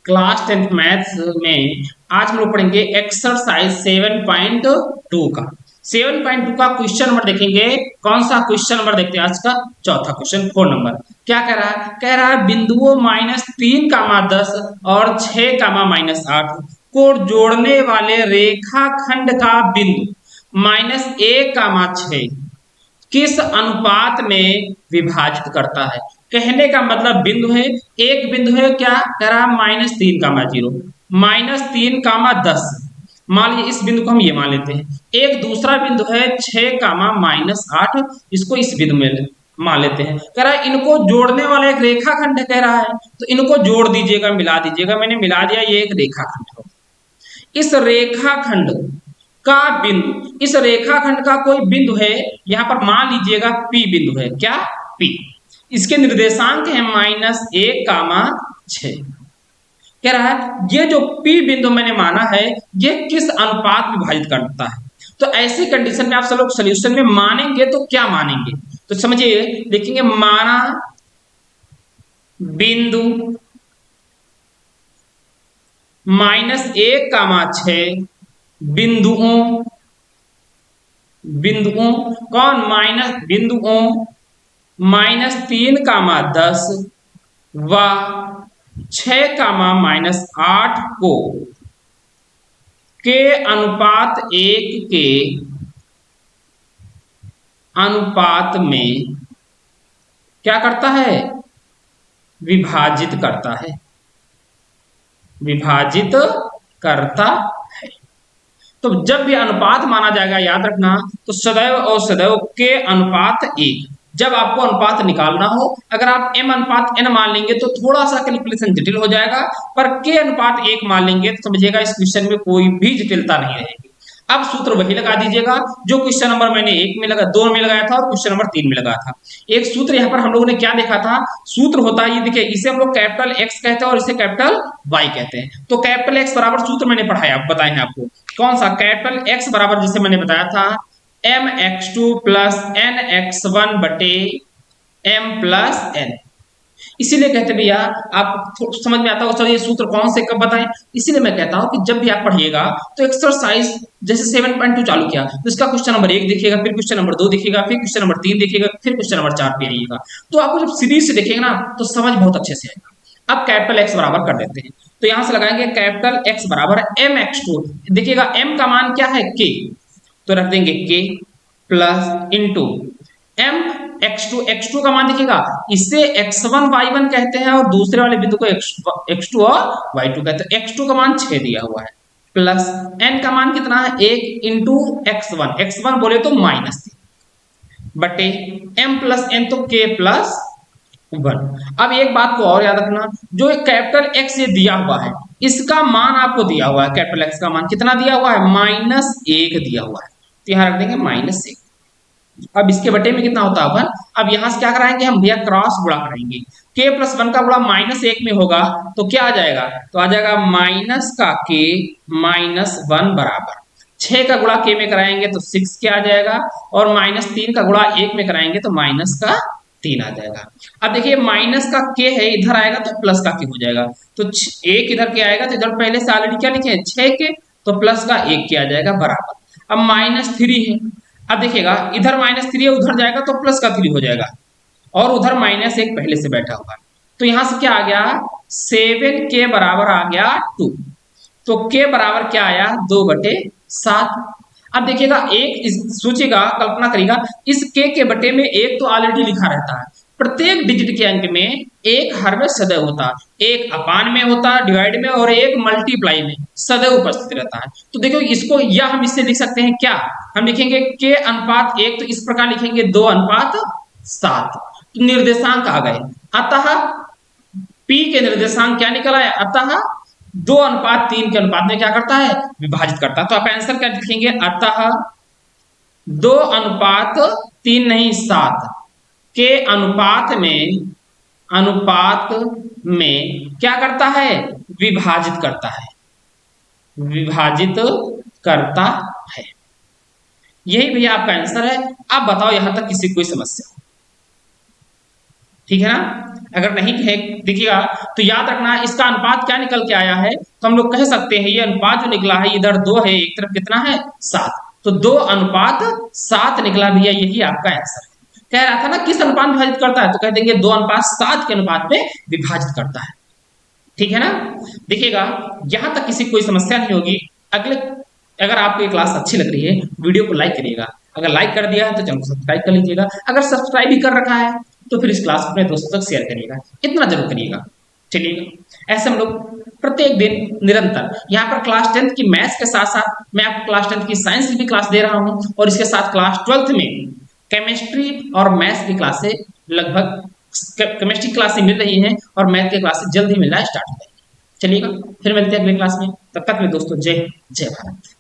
Class 10th maths में आज हम लोग पढ़ेंगे एक्सरसाइज 7.2 का 7.2 का क्वेश्चन नंबर देखेंगे। कौन सा क्वेश्चन नंबर देखते हैं? आज का चौथा क्वेश्चन 4 नंबर। क्या कह रहा है? कह रहा है बिंदुओं -3, 10 और 6, -8 को जोड़ने वाले रेखाखंड का बिंदु -1, 6 किस अनुपात में विभाजित करता है। कहने का मतलब बिंदु है, एक बिंदु है, क्या कह रहा है? -3, 0, -3, 10। मान लीजिए इस बिंदु को हम ये मान लेते हैं। एक दूसरा बिंदु है 6, -8, इसको इस बिंदु में मान लेते हैं। कह रहा है इनको जोड़ने वाला एक रेखाखंड कह रहा है, तो इनको जोड़ दीजिएगा, मिला दीजिएगा। मैंने मिला दिया, ये एक रेखाखंड है। इस रेखाखंड का बिंदु, इस रेखाखंड का कोई बिंदु है, यहां पर मान लीजिएगा P बिंदु है। क्या? P। इसके निर्देशांक है -1, 6। कह रहा है ये जो P बिंदु मैंने माना है, ये किस अनुपात में विभाजित करता है। तो ऐसी कंडीशन में आप सब लोग सोल्यूशन में मानेंगे तो क्या मानेंगे? तो समझिए, देखेंगे माना बिंदु -1, 6 बिंदुओं बिंदुओं कौन माइनस बिंदुओं -3, 10 व 6, -8 को के अनुपात 1 के अनुपात में क्या करता है? विभाजित करता है। विभाजित करता है। तो जब भी अनुपात माना जाएगा, याद रखना, तो सदैव और सदैव के अनुपात 1। जब आपको अनुपात निकालना हो, अगर आप m अनुपात n मान लेंगे तो थोड़ा सा कैलकुलेशन जटिल हो जाएगा, पर k अनुपात 1 मान लेंगे तो समझिएगा इस क्वेश्चन में कोई भी जटिलता नहीं रहेगी। अब सूत्र वही लगा दीजिएगा जो क्वेश्चन नंबर मैंने 1 में लगा, 2 में लगाया था और क्वेश्चन नंबर 3 में लगाया था। एक सूत्र यहाँ पर हम लोगों ने क्या देखा था? सूत्र होता है ये, देखिए, इसे हम लोग कैपिटल X कहते हैं और इसे कैपिटल Y कहते हैं। तो कैपिटल X बराबर सूत्र मैंने पढ़ाया, बताए हैं आपको। कौन सा? कैपिटल X बराबर, जिसे मैंने बताया था, mx2 + nx1 बटे m + n। इसीलिए कहते भैया, आप समझ में आता होगा सर ये सूत्र कौन से कब बताएं। इसीलिए मैं कहता हूं कि जब भी आप पढ़िएगा तो एक्सरसाइज जैसे 7.2 चालू किया तो इसका क्वेश्चन नंबर 1 देखिएगा, फिर क्वेश्चन नंबर 2 देखिएगा, फिर क्वेश्चन नंबर 3 देखिएगा, फिर क्वेश्चन नंबर 4 पे आइएगा। तो आपको जब सीरीज से देखेंगे ना तो समझ बहुत अच्छे से आएगा। अब कैपिटल X बराबर कर देते हैं, तो यहां से लगाएंगे कैपिटल X बराबर mx2। देखिएगा m का मान क्या है? k, तो रख देंगे k plus into m x2 का मान देखिएगा, इसे x1 y1 कहते हैं और दूसरे वाले बिंदु को x2 और y2 कहते हैं। x2 का मान 6 दिया हुआ है, प्लस n का मान कितना है? 1 इंटू x1 बोले तो -3 बटे m प्लस n, तो k प्लस 1। अब एक बात को और याद रखना, जो एक कैपिटल X ये दिया हुआ है, इसका मान आपको दिया हुआ है। कैपिटल X का मान कितना दिया हुआ है? -1 दिया हुआ है, तो यहां रख देंगे -1। अब इसके बटे में कितना होता है 1। अब यहां से क्या कराएंगे हम भैया? क्रॉस गुणा करेंगे। k + 1 का गुणा -1 में होगा तो क्या आ जाएगा? तो आ जाएगा माइनस का k -1 बराबर 6 का गुणा k में कराएंगे तो 6 क्या आ जाएगा, और -3 का गुणा 1 में कराएंगे तो -3 आ जाएगा। अब देखिए माइनस का k है, इधर आएगा तो प्लस का k हो जाएगा, तो 1 इधर के आएगा तो इधर पहले से ऑलरेडी क्या लिखे हैं? 6 के, तो प्लस का 1 के आ जाएगा बराबर। अब -3 है, अब देखिएगा इधर -3 है, उधर जाएगा तो प्लस का 3 हो जाएगा, और उधर -1 पहले से बैठा हुआ है, तो यहां से क्या आ गया? 7 के बराबर आ गया 2। तो k बराबर क्या आया? 2/7। अब देखिएगा एक सोचिएगा, कल्पना करिएगा, इस k के बटे में एक तो ऑलरेडी लिखा रहता है। प्रत्येक डिजिट के अंक में एक हर में सदैव होता है, एक अपान में होता है, डिवाइड में, और एक मल्टीप्लाई में सदैव उपस्थित रहता है। तो देखो इसको, या हम इससे लिख सकते हैं क्या? हम लिखेंगे k अनुपात 1, तो इस प्रकार लिखेंगे 2:7। तो निर्देशांक आ गए, अतः p के निर्देशांक क्या निकल आया? अतः 2:3 के अनुपात में क्या करता है? विभाजित करता है। तो आप आंसर क्या लिखेंगे? अतः 2:3 नहीं 7 के अनुपात में क्या करता है? विभाजित करता है। विभाजित करता है। यही भैया आपका आंसर है। अब बताओ यहां तक किसी कोई समस्या? ठीक है ना? अगर नहीं कहे देखिएगा तो याद रखना इसका अनुपात क्या निकल के आया है, तो हम लोग कह सकते हैं ये अनुपात जो निकला है इधर 2 है, एक तरफ कितना है 7, तो 2:7 निकला भैया, यही आपका आंसर है। कह रहा था ना किस अनुपात में विभाजित करता है, तो कह देंगे 2:7 के अनुपात में विभाजित करता है। ठीक है ना। देखिएगा यहां तक किसी कोई समस्या नहीं होगी। अगले अगर आपको ये क्लास अच्छी लग रही है वीडियो को लाइक करिएगा, अगर लाइक कर दिया है तो चैनल को सब्सक्राइब कर लीजिएगा, अगर सब्सक्राइब भी कर रखा है तो फिर इस क्लास को अपने दोस्तों तक शेयर करिएगा, इतना जरूर करिएगा। चलिएगा ऐसे हम लोग प्रत्येक दिन निरंतर यहाँ पर क्लास 10th की मैथ्स के साथ साथ मैं आपको क्लास 10th की साइंस की भी क्लास दे रहा हूँ, और इसके साथ क्लास 12th में केमिस्ट्री और मैथ्स की क्लासें लगभग केमिस्ट्री क्लासें मिल रही हैं और मैथ की क्लासें जल्द ही मिलना स्टार्ट हो जाएगी। चलिएगा फिर मिलते हैं अगली क्लास में, तब तक के लिए दोस्तों जय हिंद जय भारत।